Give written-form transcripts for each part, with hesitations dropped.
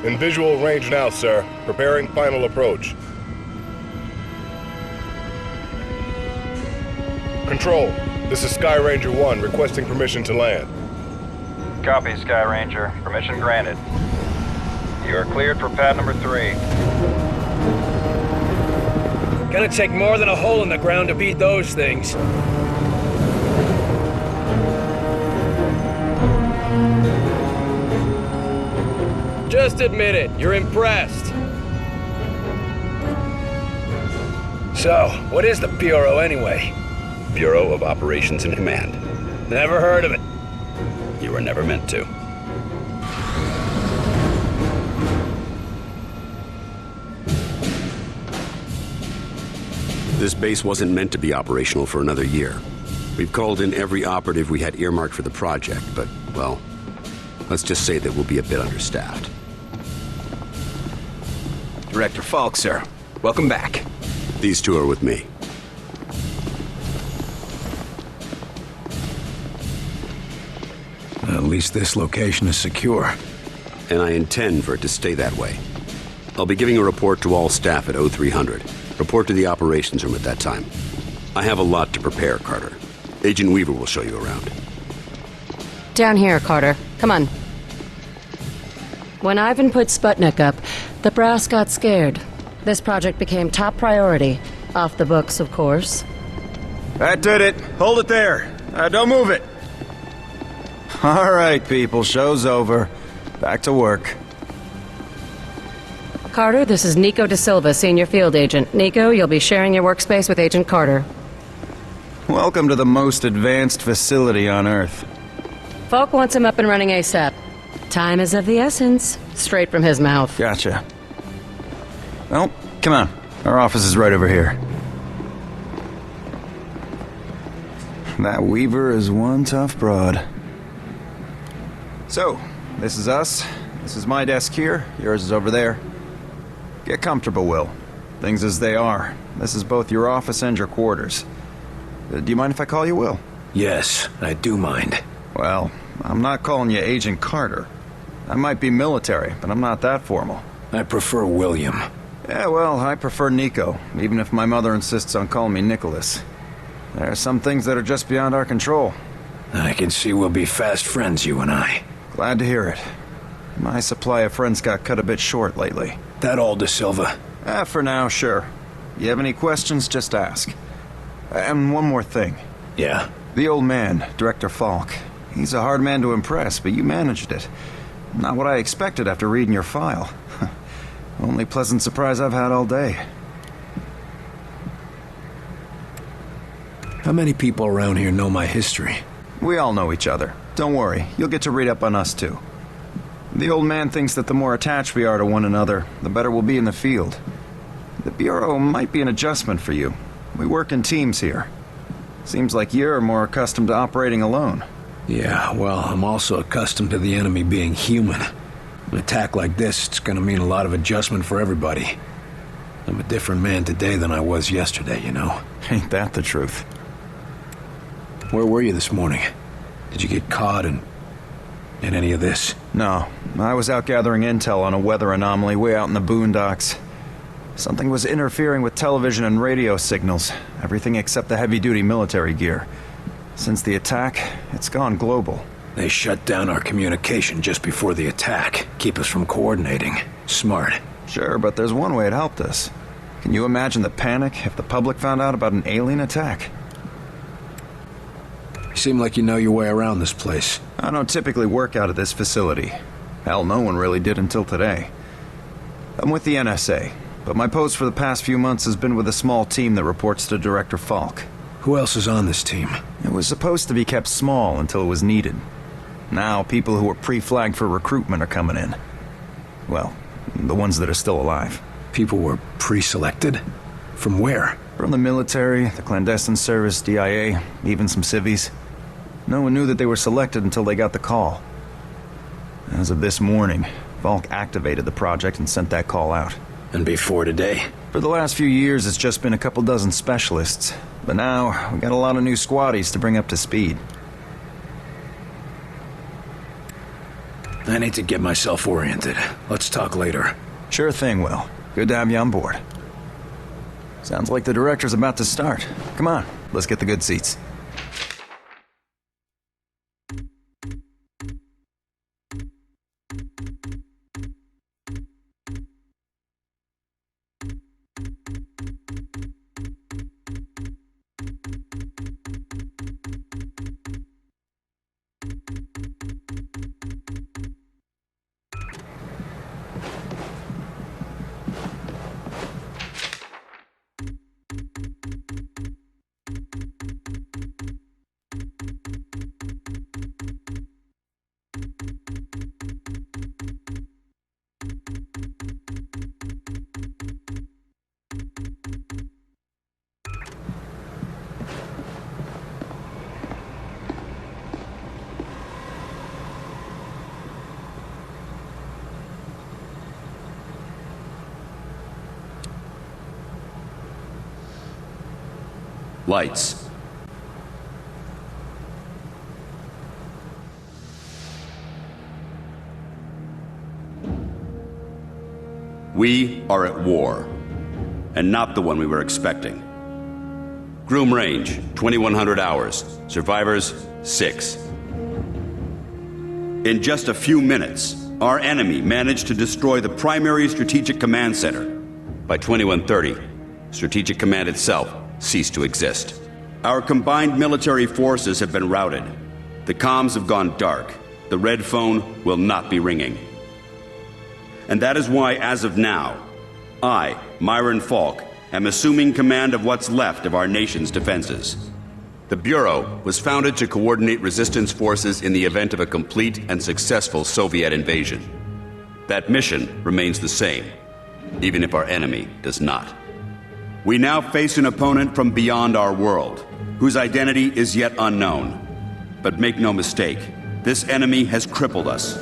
In visual range now, sir. Preparing final approach. Control, this is Sky Ranger 1 requesting permission to land. Copy, Sky Ranger. Permission granted. You are cleared for pad number 3. Gonna take more than a hole in the ground to beat those things. Just admit it, you're impressed. So, what is the Bureau anyway? Bureau of Operations and Command. Never heard of it. You were never meant to. This base wasn't meant to be operational for another year. We've called in every operative we had earmarked for the project, but, well, let's just say that we'll be a bit understaffed. Director Falk, sir. Welcome back. These two are with me. At least this location is secure. And I intend for it to stay that way. I'll be giving a report to all staff at 0300. Report to the operations room at that time. I have a lot to prepare, Carter. Agent Weaver will show you around. Down here, Carter. Come on. When Ivan put Sputnik up, the brass got scared. This project became top priority. Off the books, of course. That did it. Hold it there. Don't move it. All right, people. Show's over. Back to work. Carter, this is Nico Da Silva, Senior Field Agent. Nico, you'll be sharing your workspace with Agent Carter. Welcome to the most advanced facility on Earth. Falk wants him up and running ASAP. Time is of the essence. Straight from his mouth. Gotcha. Well, come on. Our office is right over here. That Weaver is one tough broad. So, this is us. This is my desk here. Yours is over there. Get comfortable, Will. Things as they are. This is both your office and your quarters. Do you mind if I call you Will? Yes, I do mind. Well, I'm not calling you Agent Carter. I might be military, but I'm not that formal. I prefer William. Yeah, well, I prefer Nico, even if my mother insists on calling me Nicholas. There are some things that are just beyond our control. I can see we'll be fast friends, you and I. Glad to hear it. My supply of friends got cut a bit short lately. That all, Da Silva? For now, sure. You have any questions, just ask. And one more thing. Yeah? The old man, Director Falk. He's a hard man to impress, but you managed it. Not what I expected after reading your file. Only pleasant surprise I've had all day. How many people around here know my history? We all know each other. Don't worry, you'll get to read up on us too. The old man thinks that the more attached we are to one another, the better we'll be in the field. The Bureau might be an adjustment for you. We work in teams here. Seems like you're more accustomed to operating alone. Yeah, well, I'm also accustomed to the enemy being human. An attack like this, it's gonna mean a lot of adjustment for everybody. I'm a different man today than I was yesterday, you know? Ain't that the truth? Where were you this morning? Did you get caught in any of this? No, I was out gathering intel on a weather anomaly way out in the boondocks. Something was interfering with television and radio signals, everything except the heavy-duty military gear. Since the attack, it's gone global. They shut down our communication just before the attack, keep us from coordinating. Smart. Sure, but there's one way it helped us. Can you imagine the panic if the public found out about an alien attack? You seem like you know your way around this place. I don't typically work out of this facility. Hell, no one really did until today. I'm with the NSA, but my post for the past few months has been with a small team that reports to Director Falk. Who else is on this team? It was supposed to be kept small until it was needed. Now, people who were pre-flagged for recruitment are coming in. Well, the ones that are still alive. People were pre-selected? From where? From the military, the clandestine service, DIA, even some civvies. No one knew that they were selected until they got the call. As of this morning, Falk activated the project and sent that call out. And before today? For the last few years, it's just been a couple dozen specialists. But now, we got a lot of new squaddies to bring up to speed. I need to get myself oriented. Let's talk later. Sure thing, Will. Good to have you on board. Sounds like the director's about to start. Come on, let's get the good seats. Lights. We are at war, and not the one we were expecting. Groom range, 2100 hours. Survivors, 6. In just a few minutes, our enemy managed to destroy the primary Strategic Command Center. By 2130, Strategic Command itself ceased to exist. Our combined military forces have been routed. The comms have gone dark. The red phone will not be ringing. And that is why, as of now, I, Marin, am assuming command of what's left of our nation's defenses. The Bureau was founded to coordinate resistance forces in the event of a complete and successful Soviet invasion. That mission remains the same, even if our enemy does not. We now face an opponent from beyond our world, whose identity is yet unknown. But make no mistake, this enemy has crippled us.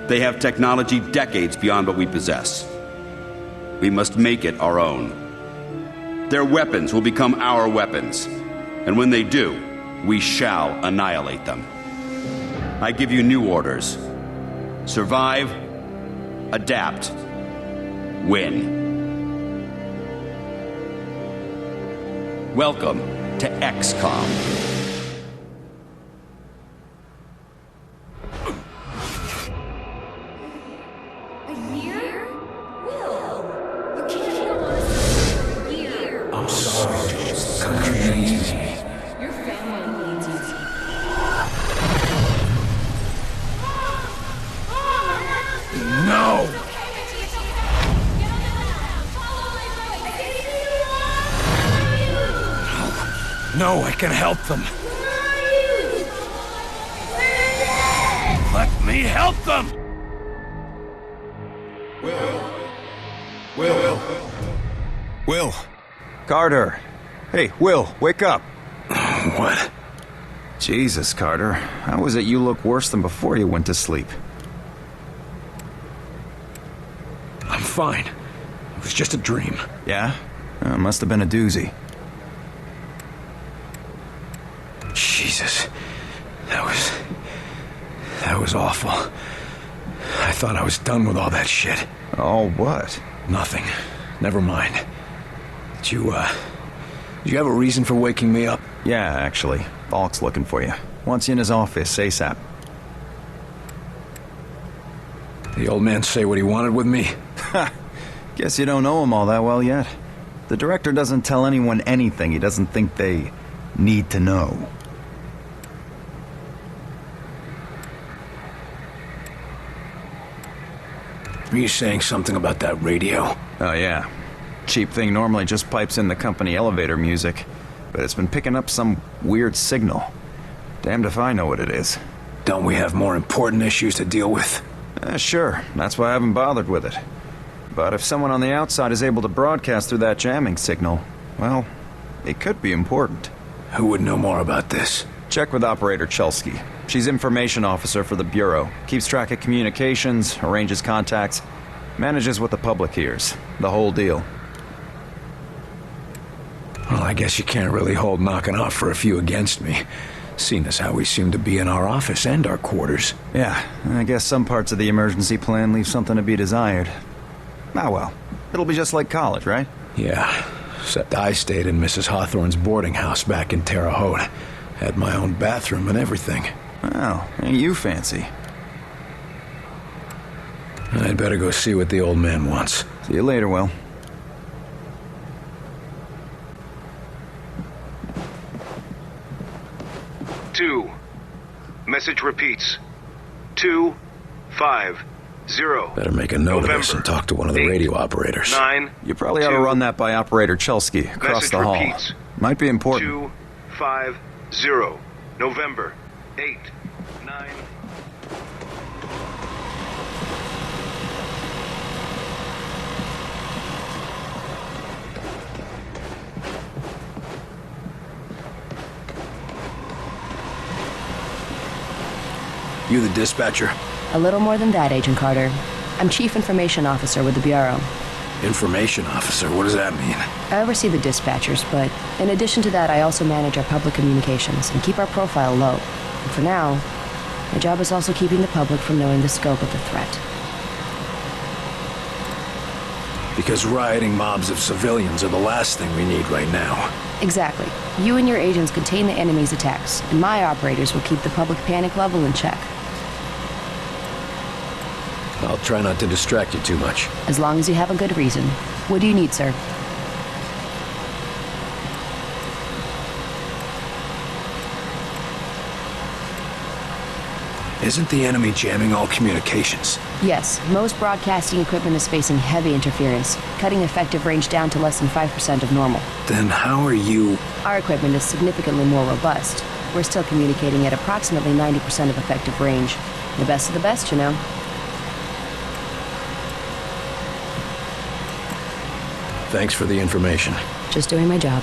They have technology decades beyond what we possess. We must make it our own. Their weapons will become our weapons, and when they do, we shall annihilate them. I give you new orders. Survive, adapt, win. Welcome to XCOM. A year? Will, you can't go on a year. I'm sorry, Jules. The country needs me. Your family needs you. No! No, I can help them. Let me help them! Will! Carter! Hey, Will, wake up! What? Jesus, Carter. How is it you look worse than before you went to sleep? I'm fine. It was just a dream. Yeah? Must have been a doozy. Jesus. That was awful. I thought I was done with all that shit. Oh, what? Nothing. Never mind. Did you have a reason for waking me up? Yeah, actually. Falk's looking for you. Wants you in his office, ASAP. The old man say what he wanted with me? Ha! Guess you don't know him all that well yet. The director doesn't tell anyone anything he doesn't think they need to know. Are you saying something about that radio? Oh, yeah. Cheap thing normally just pipes in the company elevator music, but it's been picking up some weird signal. Damned if I know what it is. Don't we have more important issues to deal with? Sure. That's why I haven't bothered with it. But if someone on the outside is able to broadcast through that jamming signal, well, it could be important. Who would know more about this? Check with Operator Chelsky. She's information officer for the Bureau. Keeps track of communications, arranges contacts, manages what the public hears. The whole deal. Well, I guess you can't really hold knocking off for a few against me. Seeing as how we seem to be in our office and our quarters. Yeah, I guess some parts of the emergency plan leave something to be desired. Ah well, it'll be just like college, right? Yeah, except I stayed in Mrs. Hawthorne's boarding house back in Terre Haute. Had my own bathroom and everything. Well, ain't you fancy. I'd better go see what the old man wants. See you later, Will. Two. Message repeats. 250. Better make a note November, of this and talk to one of the radio operators. 9. You probably ought to run that by Operator Chelsky across Message the hall. repeats. Might be important. 250. November 8. 9. You the dispatcher? A little more than that, Agent Carter. I'm Chief Information Officer with the Bureau. Information officer, what does that mean? I oversee the dispatchers, but in addition to that, I also manage our public communications and keep our profile low. And for now, my job is also keeping the public from knowing the scope of the threat. Because rioting mobs of civilians are the last thing we need right now. Exactly. You and your agents contain the enemy's attacks, and my operators will keep the public panic level in check. I'll try not to distract you too much. As long as you have a good reason. What do you need, sir? Isn't the enemy jamming all communications? Yes, most broadcasting equipment is facing heavy interference, cutting effective range down to less than 5% of normal. Then how are you... Our equipment is significantly more robust. We're still communicating at approximately 90% of effective range. The best of the best, you know. Thanks for the information. Just doing my job.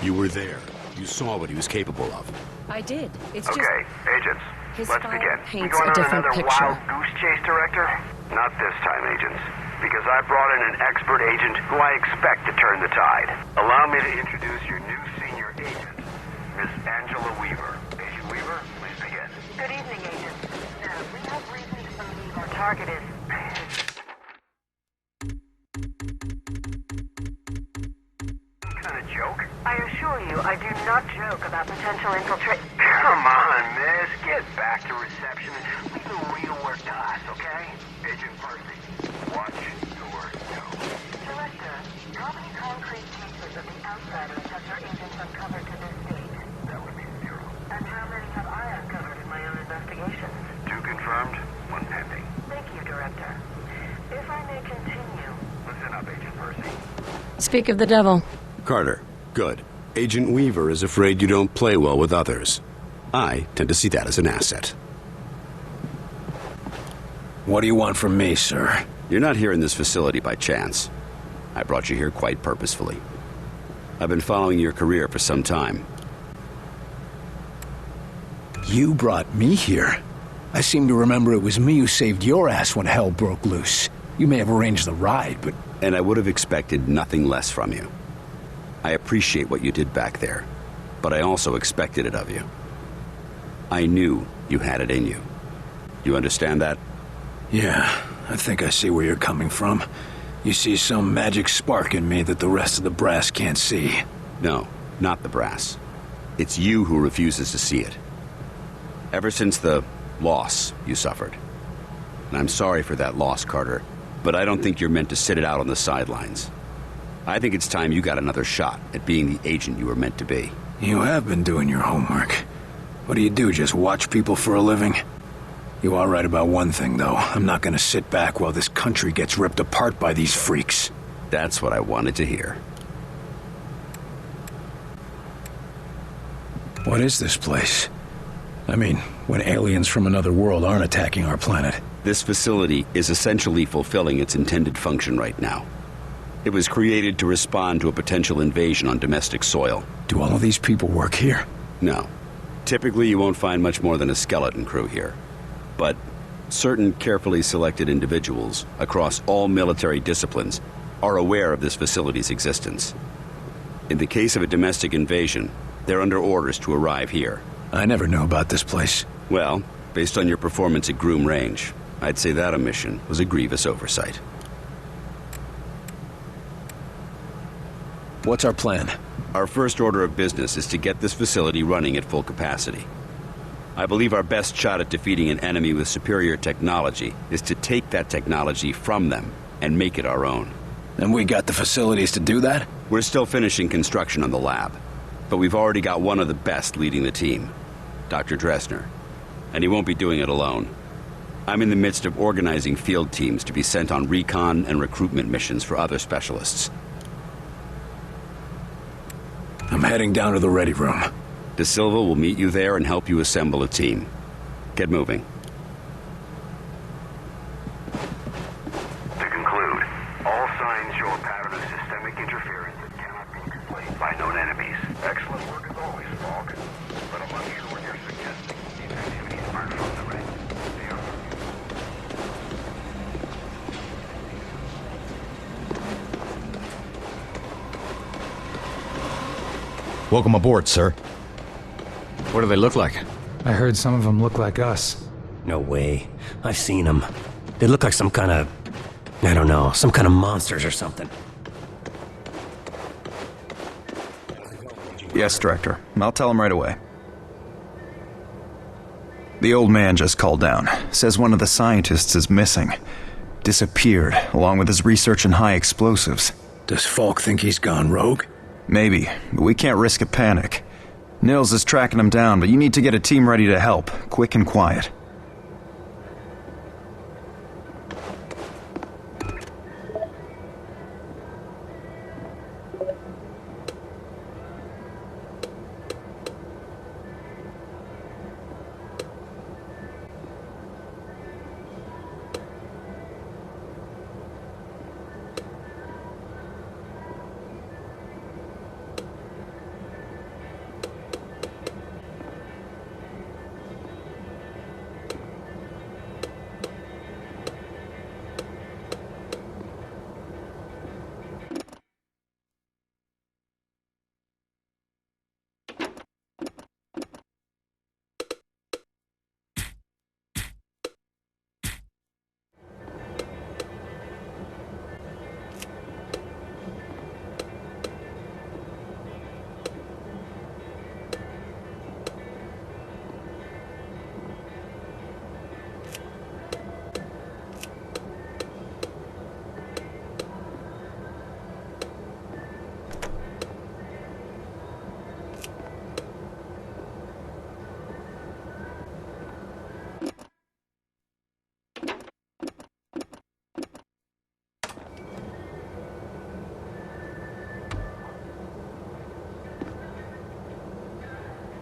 You were there. You saw what he was capable of. I did. It's Okay, agents. his Let's file begin. paints We going a on different another picture. wild goose chase, Director? Not this time, agents. Because I brought in an expert agent who I expect to turn the tide. Allow me to introduce your new senior agent, Miss Angela Weaver. Agent Weaver, please begin. Good evening, Agent. We have reason to believe our target is... Kind of joke? I assure you, I do not joke about potential infiltration. Come on, miss. Get back to reception and leave the real work to us, okay? Agent Percy, watch your tone. Director, how many concrete cases of the outsiders have your agents uncovered to this date? That would be 0. And how many have I uncovered in my own investigations? 2 confirmed, 1 pending. Thank you, Director. If I may continue... Listen up, Agent Percy. Speak of the devil. Carter, good. Agent Weaver is afraid you don't play well with others. I tend to see that as an asset. What do you want from me, sir? You're not here in this facility by chance. I brought you here quite purposefully. I've been following your career for some time. You brought me here? I seem to remember it was me who saved your ass when hell broke loose. You may have arranged the ride, but... And I would have expected nothing less from you. I appreciate what you did back there, but I also expected it of you. I knew you had it in you. You understand that? Yeah, I think I see where you're coming from. You see some magic spark in me that the rest of the brass can't see. No, not the brass. It's you who refuses to see it. Ever since the loss you suffered. And I'm sorry for that loss, Carter, but I don't think you're meant to sit it out on the sidelines. I think it's time you got another shot at being the agent you were meant to be. You have been doing your homework. What do, just watch people for a living? You are right about one thing, though. I'm not gonna sit back while this country gets ripped apart by these freaks. That's what I wanted to hear. What is this place? I mean, when aliens from another world aren't attacking our planet. This facility is essentially fulfilling its intended function right now. It was created to respond to a potential invasion on domestic soil. Do all of these people work here? No. Typically, you won't find much more than a skeleton crew here. But certain carefully selected individuals across all military disciplines are aware of this facility's existence. In the case of a domestic invasion, they're under orders to arrive here. I never knew about this place. Well, based on your performance at Groom Range, I'd say that omission was a grievous oversight. What's our plan? Our first order of business is to get this facility running at full capacity. I believe our best shot at defeating an enemy with superior technology is to take that technology from them and make it our own. And we got the facilities to do that? We're still finishing construction on the lab, but we've already got one of the best leading the team, Dr. Dressner. And he won't be doing it alone. I'm in the midst of organizing field teams to be sent on recon and recruitment missions for other specialists. I'm heading down to the ready room. De Silva will meet you there and help you assemble a team. Get moving. To conclude, all signs show a pattern of systemic interference that cannot be explained by known enemies. Excellent work as always, Falk. But I'm unsure what you're suggesting. These activities aren't from the ring. They are from you. Welcome aboard, sir. What do they look like? I heard some of them look like us. No way. I've seen them. They look like some kind of... I don't know, some kind of monsters or something. Yes, Director. I'll tell him right away. The old man just called down. Says one of the scientists is missing. Disappeared, along with his research in high explosives. Does Falk think he's gone rogue? Maybe, but we can't risk a panic. Nils is tracking him down, but you need to get a team ready to help, quick and quiet.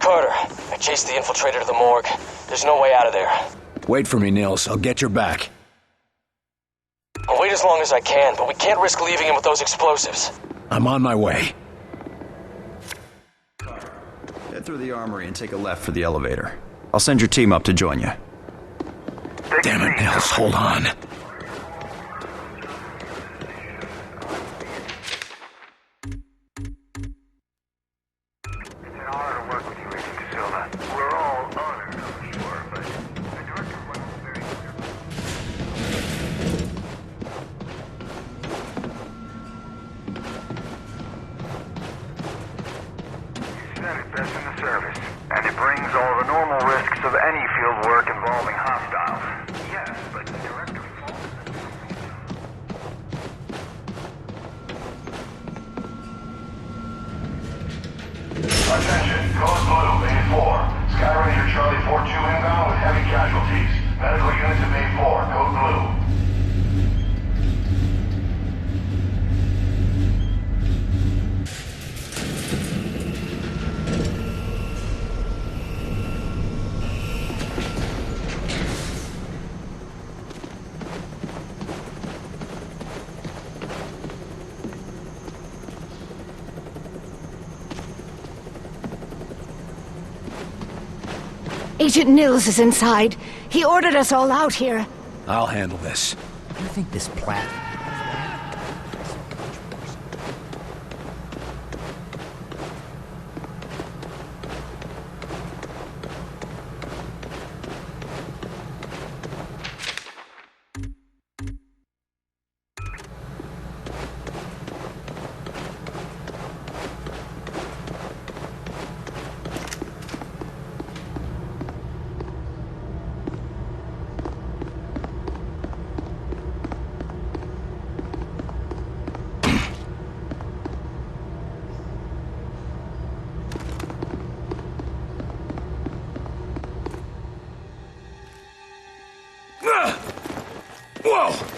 Carter, I chased the infiltrator to the morgue. There's no way out of there. Wait for me, Nils. I'll get your back. I'll wait as long as I can, but we can't risk leaving him with those explosives. I'm on my way. Head through the armory and take a left for the elevator. I'll send your team up to join you. Damn it, Nils. Hold on. Attention, Code Blue, A4. Sky Ranger Charlie 4-2 inbound with heavy casualties. Medical unit to Bay 4, code blue. Agent Nils is inside. He ordered us all out here. I'll handle this. You think this Pratt... Whoa!